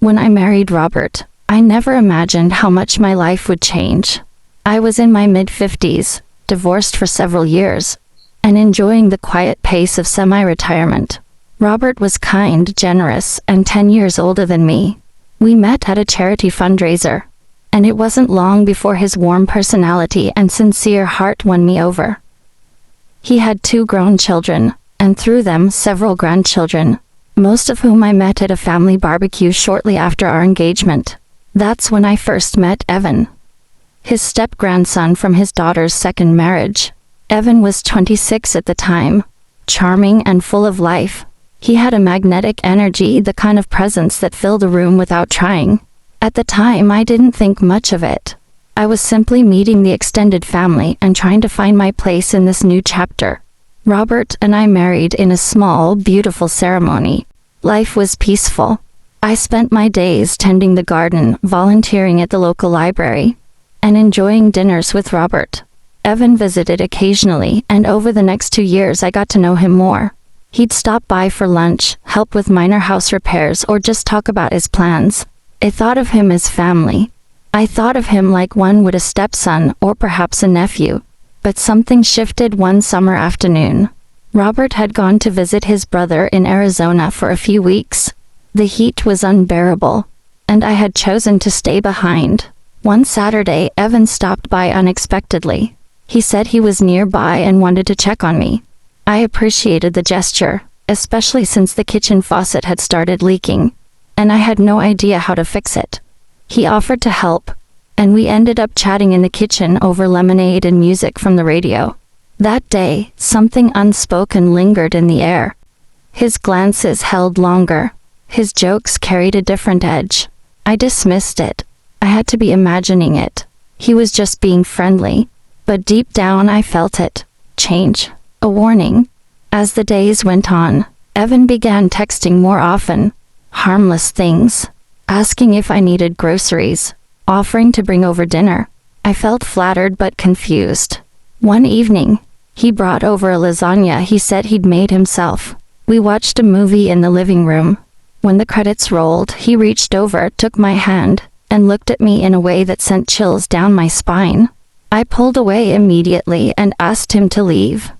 When I married Robert, I never imagined how much my life would change. I was in my mid-50s, divorced for several years, and enjoying the quiet pace of semi-retirement. Robert was kind, generous, and 10 years older than me. We met at a charity fundraiser, and it wasn't long before his warm personality and sincere heart won me over. He had 2 grown children, and through them several grandchildren, most of whom I met at a family barbecue shortly after our engagement. That's when I first met Evan, his step-grandson from his daughter's second marriage. Evan was 26 at the time, charming and full of life. He had a magnetic energy, the kind of presence that filled a room without trying. At the time, I didn't think much of it. I was simply meeting the extended family and trying to find my place in this new chapter. Robert and I married in a small, beautiful ceremony. Life was peaceful. I spent my days tending the garden, volunteering at the local library, and enjoying dinners with Robert. Evan visited occasionally, and over the next 2 years I got to know him more. He'd stop by for lunch, help with minor house repairs, or just talk about his plans. I thought of him as family. I thought of him like one would a stepson or perhaps a nephew. But something shifted one summer afternoon. Robert had gone to visit his brother in Arizona for a few weeks. The heat was unbearable, and I had chosen to stay behind. One Saturday, Evan stopped by unexpectedly. He said he was nearby and wanted to check on me. I appreciated the gesture, especially since the kitchen faucet had started leaking, and I had no idea how to fix it. He offered to help, and we ended up chatting in the kitchen over lemonade and music from the radio. That day, something unspoken lingered in the air. His glances held longer. His jokes carried a different edge. I dismissed it. I had to be imagining it. He was just being friendly. But deep down I felt it. Change. A warning. As the days went on, Evan began texting more often. Harmless things. Asking if I needed groceries. Offering to bring over dinner. I felt flattered but confused. One evening, he brought over a lasagna he said he'd made himself. We watched a movie in the living room. When the credits rolled, he reached over, took my hand, and looked at me in a way that sent chills down my spine. I pulled away immediately and asked him to leave.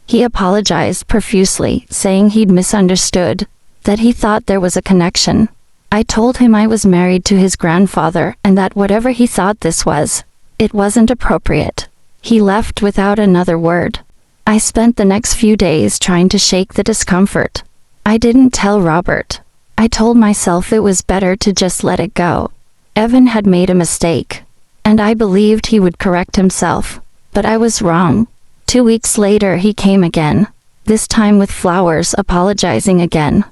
He apologized profusely, saying he'd misunderstood, that he thought there was a connection. I told him I was married to his grandfather and that whatever he thought this was, it wasn't appropriate. He left without another word. I spent the next few days trying to shake the discomfort. I didn't tell Robert. I told myself it was better to just let it go. Evan had made a mistake, and I believed he would correct himself. But I was wrong. 2 weeks later he came again, this time with flowers, apologizing again.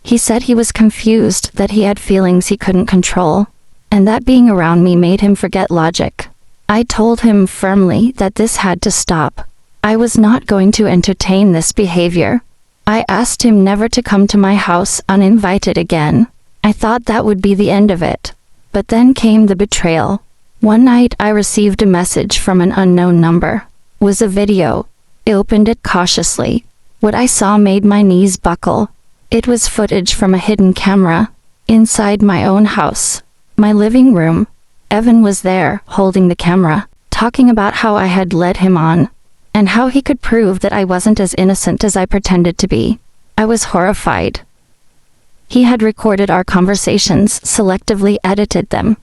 He said he was confused, that he had feelings he couldn't control, and that being around me made him forget logic. I told him firmly that this had to stop. I was not going to entertain this behavior. I asked him never to come to my house uninvited again. I thought that would be the end of it. But then came the betrayal. One night I received a message from an unknown number. It was a video. I opened it cautiously. What I saw made my knees buckle. It was footage from a hidden camera, inside my own house, my living room. Evan was there, holding the camera, talking about how I had led him on, and how he could prove that I wasn't as innocent as I pretended to be. I was horrified. He had recorded our conversations, selectively edited them,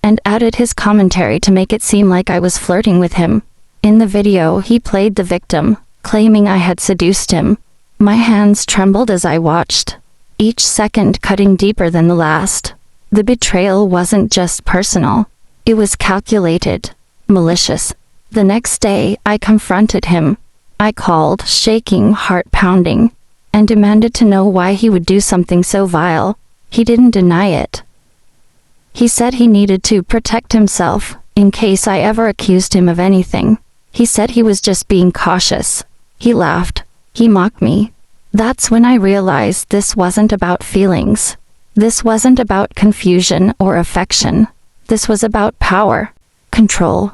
and added his commentary to make it seem like I was flirting with him. In the video, he played the victim, claiming I had seduced him. My hands trembled as I watched, each second cutting deeper than the last. The betrayal wasn't just personal. It was calculated, malicious. The next day, I confronted him. I called, shaking, heart pounding, and demanded to know why he would do something so vile. He didn't deny it. He said he needed to protect himself, in case I ever accused him of anything. He said he was just being cautious. He laughed. He mocked me. That's when I realized this wasn't about feelings. This wasn't about confusion or affection. This was about power, control,